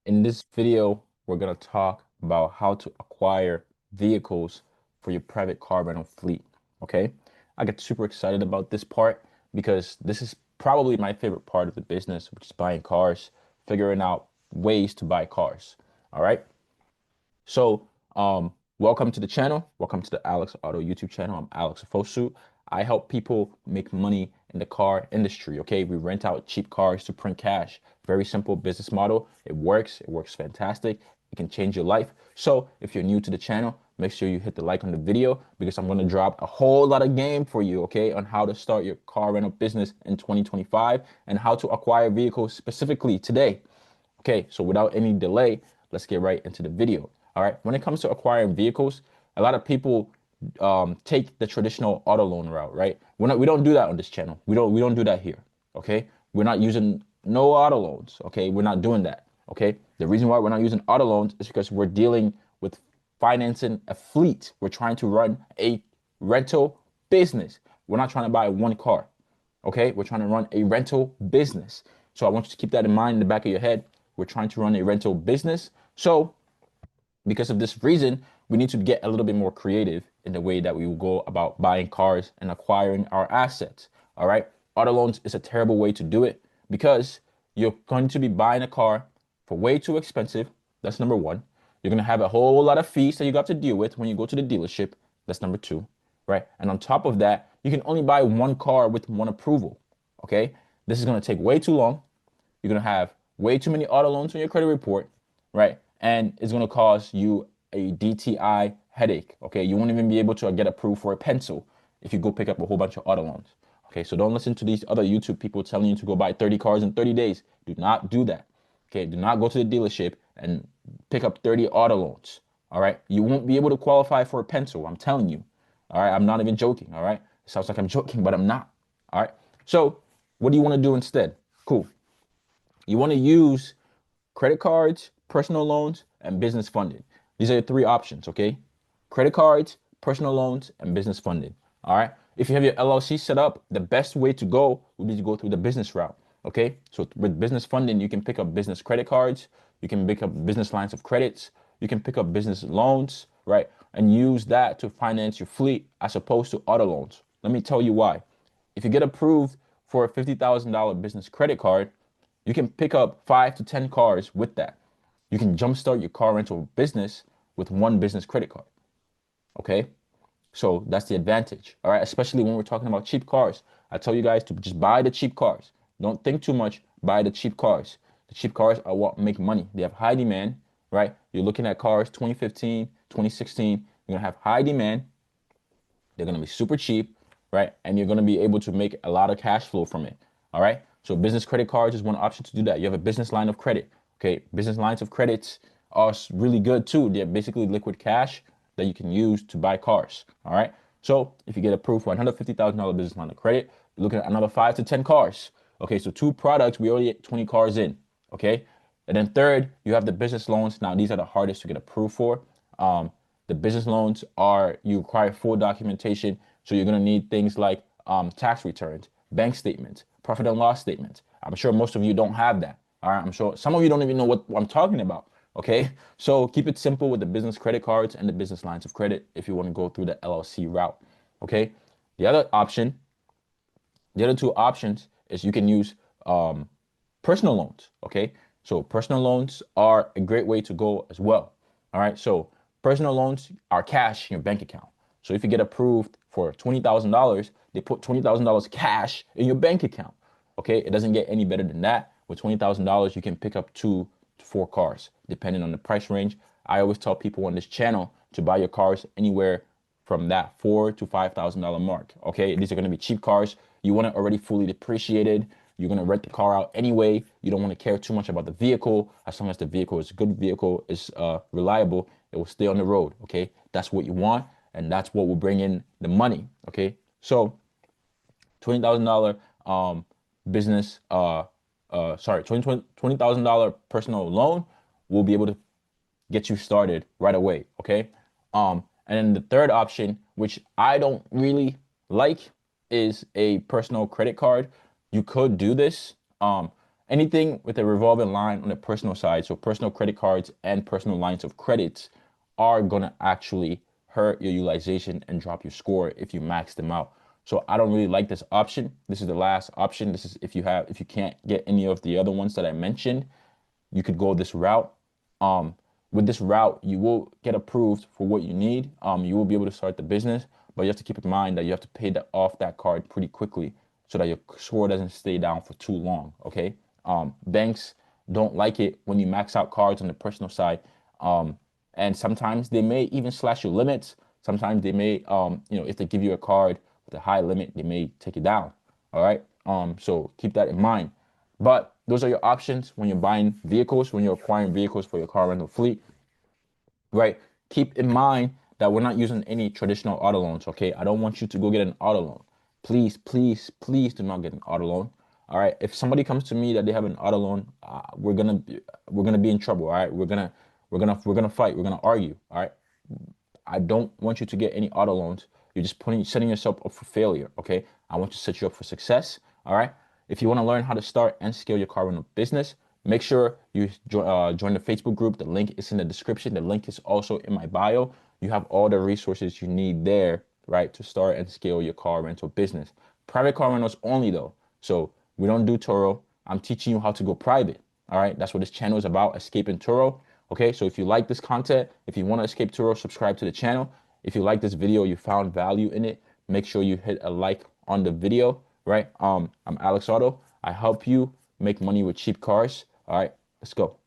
In this video, we're going to talk about how to acquire vehicles for your private car rental fleet. Okay. I get super excited about this part because this is probably my favorite part of the business, which is buying cars, figuring out ways to buy cars. All right. So, welcome to the channel. Welcome to the Alex Auto YouTube channel. I'm Alex Ofosu. I help people make money in the car industry. Okay, we rent out cheap cars to print cash. Very simple business model. It works. It works fantastic. It can change your life. So, if you're new to the channel, make sure you hit the like on the video because I'm going to drop a whole lot of game for you, okay, on how to start your car rental business in 2025 and how to acquire vehicles specifically today. Okay, so without any delay, let's get right into the video. All right, when it comes to acquiring vehicles, a lot of people take the traditional auto loan route, right? We don't do that on this channel. We don't do that here. Okay, we're not using no auto loans. Okay, we're not doing that. Okay, the reason why we're not using auto loans is because we're dealing with financing a fleet. We're trying to run a rental business. We're not trying to buy one car. Okay, we're trying to run a rental business. So I want you to keep that in mind in the back of your head. We're trying to run a rental business. So because of this reason, we need to get a little bit more creative in the way that we will go about buying cars and acquiring our assets. All right. Auto loans is a terrible way to do it because you're going to be buying a car for way too expensive. That's number one. You're going to have a whole lot of fees that you got to deal with when you go to the dealership. That's number two. Right. And on top of that, you can only buy one car with one approval. Okay. This is going to take way too long. You're going to have way too many auto loans on your credit report, right? And it's going to cause you a DTI headache, okay? You won't even be able to get approved for a pencil if you go pick up a whole bunch of auto loans, okay? So don't listen to these other YouTube people telling you to go buy 30 cars in 30 days. Do not do that, okay? Do not go to the dealership and pick up 30 auto loans, all right? You won't be able to qualify for a pencil, I'm telling you, all right? I'm not even joking, all right? It sounds like I'm joking, but I'm not, all right? So what do you want to do instead? Cool. You want to use credit cards, personal loans, and business funding. These are your three options, okay? Credit cards, personal loans, and business funding. All right. If you have your LLC set up, the best way to go would be to go through the business route. Okay. So with business funding, you can pick up business credit cards, you can pick up business lines of credits, you can pick up business loans, right? And use that to finance your fleet as opposed to auto loans. Let me tell you why. If you get approved for a $50,000 business credit card, you can pick up 5 to 10 cars with that. You can jumpstart your car rental business with one business credit card. Okay. So that's the advantage. All right. Especially when we're talking about cheap cars. I tell you guys to just buy the cheap cars. Don't think too much. Buy the cheap cars. The cheap cars are what make money. They have high demand, right? You're looking at cars 2015, 2016. You're going to have high demand. They're going to be super cheap, right? And you're going to be able to make a lot of cash flow from it. All right. So business credit cards is one option to do that. You have a business line of credit. Okay. Business lines of credits are really good too. They're basically liquid cash that you can use to buy cars. All right. So if you get approved for $150,000 business line of credit, you're looking at another 5 to 10 cars. Okay. So two products, we already get 20 cars in. Okay. And then third, you have the business loans. Now, these are the hardest to get approved for. The business loans are, you require full documentation. So you're going to need things like tax returns, bank statements, profit and loss statements. I'm sure most of you don't have that. All right. I'm sure some of you don't even know what I'm talking about. Okay. So keep it simple with the business credit cards and the business lines of credit if you want to go through the LLC route. Okay. The other option, the other two options is you can use personal loans. Okay. So personal loans are a great way to go as well. All right. So personal loans are cash in your bank account. So if you get approved for $20,000, they put $20,000 cash in your bank account. Okay. It doesn't get any better than that. With $20,000, you can pick up 2 to 4 cars, depending on the price range. I always tell people on this channel to buy your cars anywhere from that $4,000 to $5,000 mark. Okay. These are going to be cheap cars. You want it already fully depreciated. You're going to rent the car out anyway. You don't want to care too much about the vehicle. As long as the vehicle is a good vehicle, is reliable, it will stay on the road. Okay. That's what you want. And that's what will bring in the money. Okay. So $20,000 business, sorry, $20,000 personal loan will be able to get you started right away. Okay. And then the third option, which I don't really like, is a personal credit card. You could do this. Anything with a revolving line on the personal side, so personal credit cards and personal lines of credits, are gonna actually hurt your utilization and drop your score if you max them out. So I don't really like this option. This is the last option. This is if you can't get any of the other ones that I mentioned, you could go this route. Um, with this route, you will get approved for what you need. You will be able to start the business, but you have to keep in mind that you have to pay off that card pretty quickly so that your score doesn't stay down for too long. Okay. Banks don't like it when you max out cards on the personal side. And sometimes they may even slash your limits. Sometimes they may, if they give you a card with a high limit, they may take it down. All right. So keep that in mind. But those are your options when you're buying vehicles, when you're acquiring vehicles for your car rental fleet, right? Keep in mind that we're not using any traditional auto loans, okay? I don't want you to go get an auto loan. Please, please, please do not get an auto loan. All right. If somebody comes to me that they have an auto loan, we're gonna be in trouble. All right. We're gonna fight. We're gonna argue. All right. I don't want you to get any auto loans. You're just setting yourself up for failure. Okay. I want to set you up for success. All right. If you want to learn how to start and scale your car rental business, make sure you join the Facebook group. The link is in the description. The link is also in my bio. You have all the resources you need there, right, to start and scale your car rental business. Private car rentals only, though. So we don't do Turo. I'm teaching you how to go private. All right. That's what this channel is about, escaping Turo. Okay, so if you like this content, if you want to escape Turo, subscribe to the channel. If you like this video, you found value in it, make sure you hit a like on the video, right? I'm Alex Otto. I help you make money with cheap cars. All right, let's go.